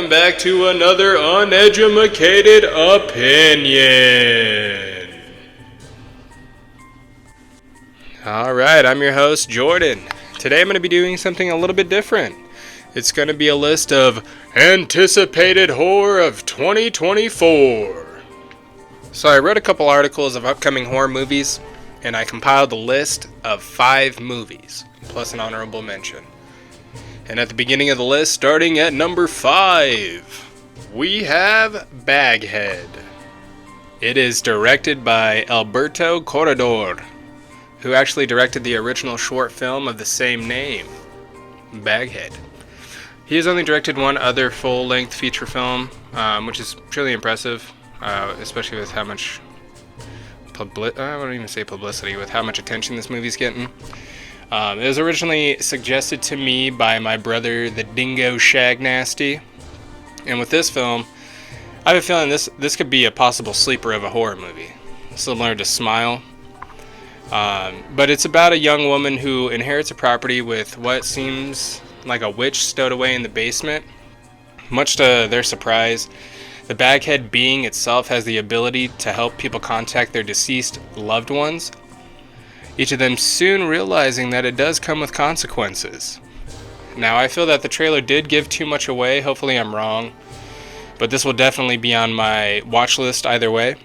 welcome back to another uneducated opinion. Alright, I'm your host, Jordan. Today I'm going to be doing something a little bit different. It's going to be a list of anticipated horror of 2024. So I wrote a couple articles of upcoming horror movies, and I compiled a list of 5 movies, plus an honorable mention. And at the beginning of the list, starting at number 5, we have Baghead. It is directed by Alberto Corredor, who actually directed the original short film of the same name, Baghead. He has only directed one other full-length feature film, which is truly impressive, especially with how much I won't even say publicity, with how much attention this movie's getting. It was originally suggested to me by my brother, the Dingo Shagnasty. And with this film, I have a feeling this could be a possible sleeper of a horror movie, similar to Smile. But it's about a young woman who inherits a property with what seems like a witch stowed away in the basement. Much to their surprise, the Baghead being itself has the ability to help people contact their deceased loved ones, each of them soon realizing that it does come with consequences. Now, I feel that the trailer did give too much away. Hopefully I'm wrong, but this will definitely be on my watch list either way.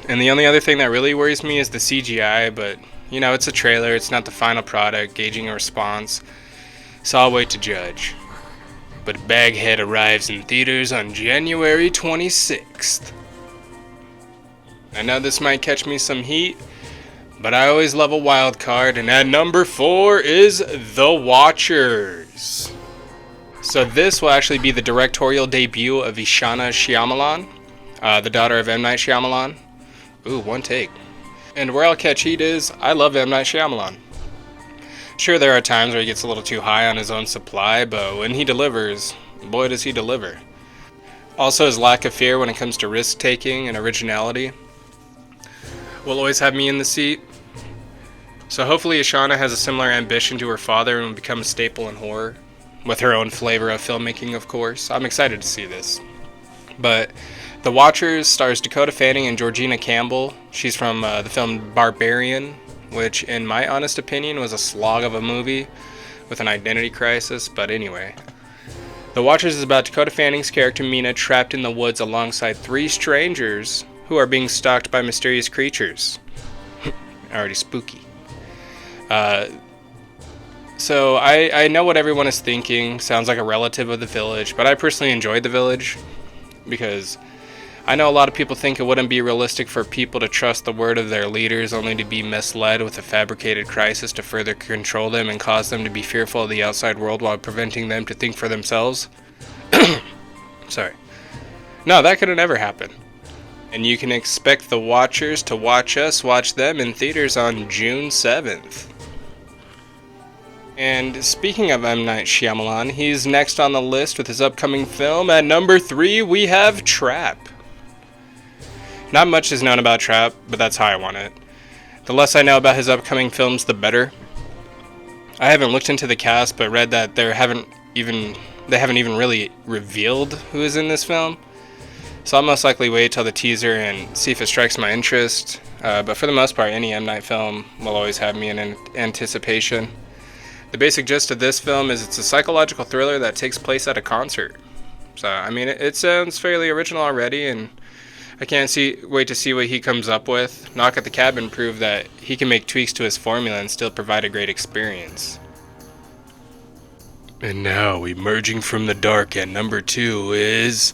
And the only other thing that really worries me is the CGI, but you know, it's a trailer, it's not the final product, gauging a response, so I'll wait to judge. But Baghead arrives in theaters on January 26th. I know this might catch me some heat, but I always love a wild card, and at number 4 is The Watchers. So this will actually be the directorial debut of Ishana Shyamalan, the daughter of M. Night Shyamalan. Ooh, one take. And where I'll catch heat is, I love M. Night Shyamalan. Sure, there are times where he gets a little too high on his own supply, but when he delivers, boy does he deliver. Also, his lack of fear when it comes to risk-taking and originality will always have me in the seat. So hopefully Ishana has a similar ambition to her father and will become a staple in horror, with her own flavor of filmmaking, of course. I'm excited to see this. But The Watchers stars Dakota Fanning and Georgina Campbell. She's from the film Barbarian, which in my honest opinion was a slog of a movie with an identity crisis, but anyway. The Watchers is about Dakota Fanning's character Mina trapped in the woods alongside 3 strangers who are being stalked by mysterious creatures. Already spooky. So I know what everyone is thinking. Sounds like a relative of The Village, but I personally enjoyed The Village because I know a lot of people think it wouldn't be realistic for people to trust the word of their leaders only to be misled with a fabricated crisis to further control them and cause them to be fearful of the outside world while preventing them to think for themselves. Sorry. No, that could have never happened. And you can expect The Watchers to watch us watch them in theaters on June 7th. And speaking of M. Night Shyamalan, he's next on the list with his upcoming film. At number 3, we have Trap. Not much is known about Trap, but that's how I want it. The less I know about his upcoming films, the better. I haven't looked into the cast, but read that they haven't even really revealed who is in this film. So I'll most likely wait till the teaser and see if it strikes my interest. But for the most part, any M. Night film will always have me in anticipation. The basic gist of this film is it's a psychological thriller that takes place at a concert. So, I mean, it sounds fairly original already, and I can't wait to see what he comes up with. Knock at the Cabin proved that he can make tweaks to his formula and still provide a great experience. And now, emerging from the dark at number 2 is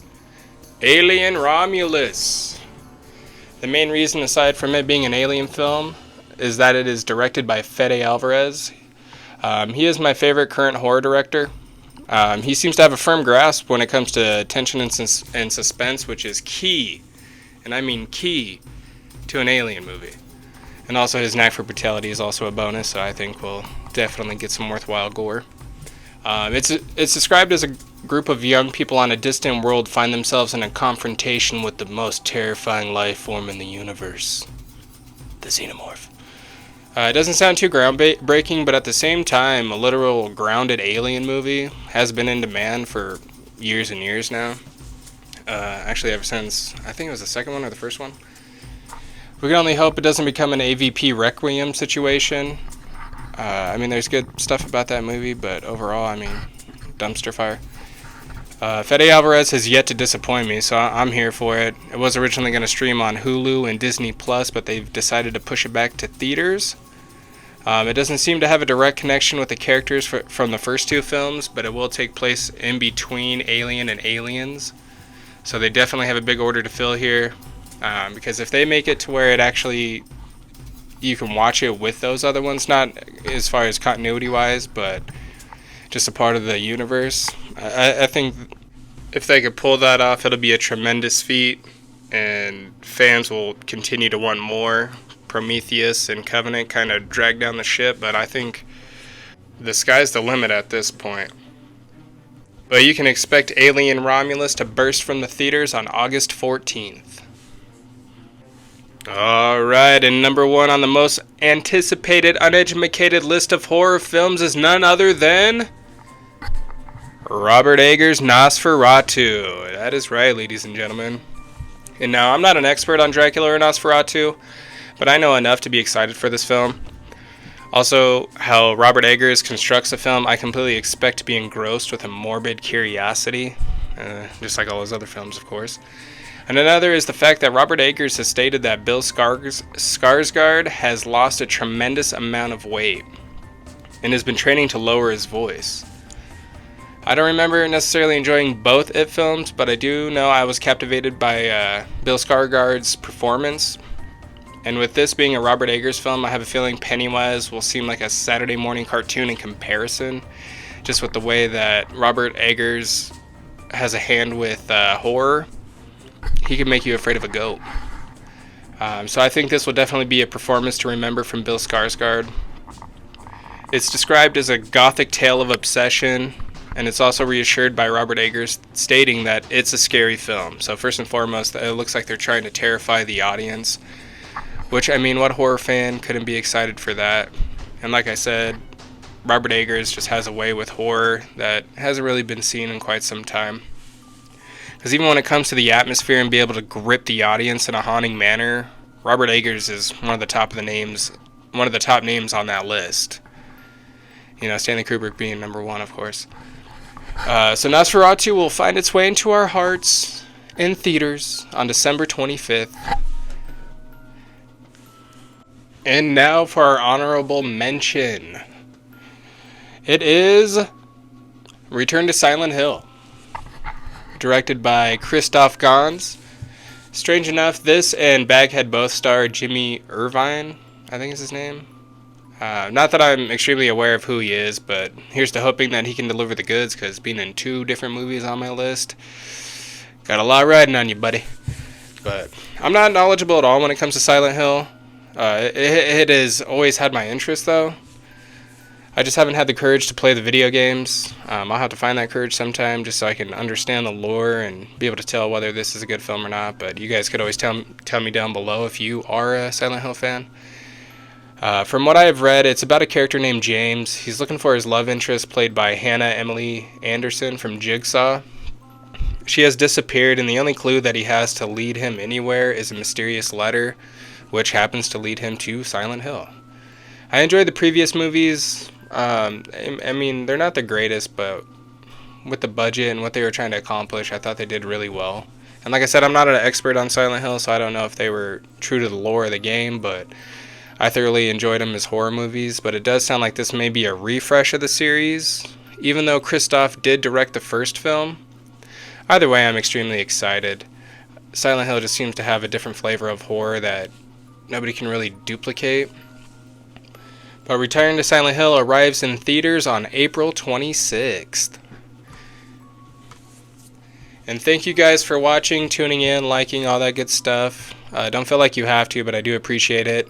Alien Romulus. The main reason, aside from it being an alien film, is that it is directed by Fede Alvarez. He is my favorite current horror director. He seems to have a firm grasp when it comes to tension and suspense, which is key, and I mean key, to an alien movie. And also his knack for brutality is also a bonus, so I think we'll definitely get some worthwhile gore. It's described as a group of young people on a distant world find themselves in a confrontation with the most terrifying life form in the universe, the Xenomorph. It doesn't sound too groundbreaking, but at the same time, a literal grounded alien movie has been in demand for years and years now. Actually, ever since, I think it was the second one or the first one. We can only hope it doesn't become an AVP Requiem situation. I mean, there's good stuff about that movie, but overall, I mean, dumpster fire. Fede Alvarez has yet to disappoint me, so I'm here for it. It was originally going to stream on Hulu and Disney Plus, but they've decided to push it back to theaters. It doesn't seem to have a direct connection with the characters from the first two films, but it will take place in between Alien and Aliens. So they definitely have a big order to fill here, because if they make it to where it actually, you can watch it with those other ones, not as far as continuity-wise, but just a part of the universe. I think if they could pull that off, it'll be a tremendous feat, and fans will continue to want more. Prometheus and Covenant kind of drag down the ship, but I think the sky's the limit at this point. But you can expect Alien Romulus to burst from the theaters on August 14th. Alright, and number one on the most anticipated, uneducated list of horror films is none other than Robert Eggers' Nosferatu. That is right, ladies and gentlemen. And now, I'm not an expert on Dracula or Nosferatu, but I know enough to be excited for this film. Also, how Robert Eggers constructs a film, I completely expect to be engrossed with a morbid curiosity, just like all his other films, of course. And another is the fact that Robert Eggers has stated that Bill Skarsgård has lost a tremendous amount of weight and has been training to lower his voice. I don't remember necessarily enjoying both It films, but I do know I was captivated by Bill Skarsgård's performance. And with this being a Robert Eggers film, I have a feeling Pennywise will seem like a Saturday morning cartoon in comparison, just with the way that Robert Eggers has a hand with horror. He can make you afraid of a goat. So I think this will definitely be a performance to remember from Bill Skarsgård. It's described as a gothic tale of obsession, and it's also reassured by Robert Eggers stating that it's a scary film. So first and foremost, it looks like they're trying to terrify the audience, which, I mean, what horror fan couldn't be excited for that? And like I said, Robert Eggers just has a way with horror that hasn't really been seen in quite some time. Because even when it comes to the atmosphere and be able to grip the audience in a haunting manner, Robert Eggers is one of the top names on that list. You know, Stanley Kubrick being number one, of course. So Nosferatu will find its way into our hearts in theaters on December 25th. And now for our honorable mention. It is Return to Silent Hill, directed by Christoph Gans. Strange enough, this and Baghead both star Jimmy Irvine, I think is his name. Not that I'm extremely aware of who he is, but here's to hoping that he can deliver the goods, because being in 2 different movies on my list, got a lot riding on you, buddy. But I'm not knowledgeable at all when it comes to Silent Hill. It has always had my interest, though. I just haven't had the courage to play the video games. I'll have to find that courage sometime just so I can understand the lore and be able to tell whether this is a good film or not. But you guys could always tell me down below if you are a Silent Hill fan. From what I have read, it's about a character named James. He's looking for his love interest, played by Hannah Emily Anderson from Jigsaw. She has disappeared, and the only clue that he has to lead him anywhere is a mysterious letter, which happens to lead him to Silent Hill. I enjoyed the previous movies. I mean, they're not the greatest, but with the budget and what they were trying to accomplish, I thought they did really well. And like I said, I'm not an expert on Silent Hill, so I don't know if they were true to the lore of the game, but I thoroughly enjoyed them as horror movies. But it does sound like this may be a refresh of the series, even though Christoph did direct the first film. Either way, I'm extremely excited. Silent Hill just seems to have a different flavor of horror that nobody can really duplicate. But Return to Silent Hill arrives in theaters on April 26th. And thank you guys for watching, tuning in, liking, all that good stuff. Don't feel like you have to, but I do appreciate it.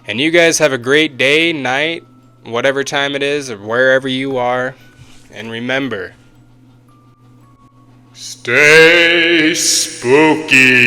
And you guys have a great day, night, whatever time it is, or wherever you are. And remember, stay spooky.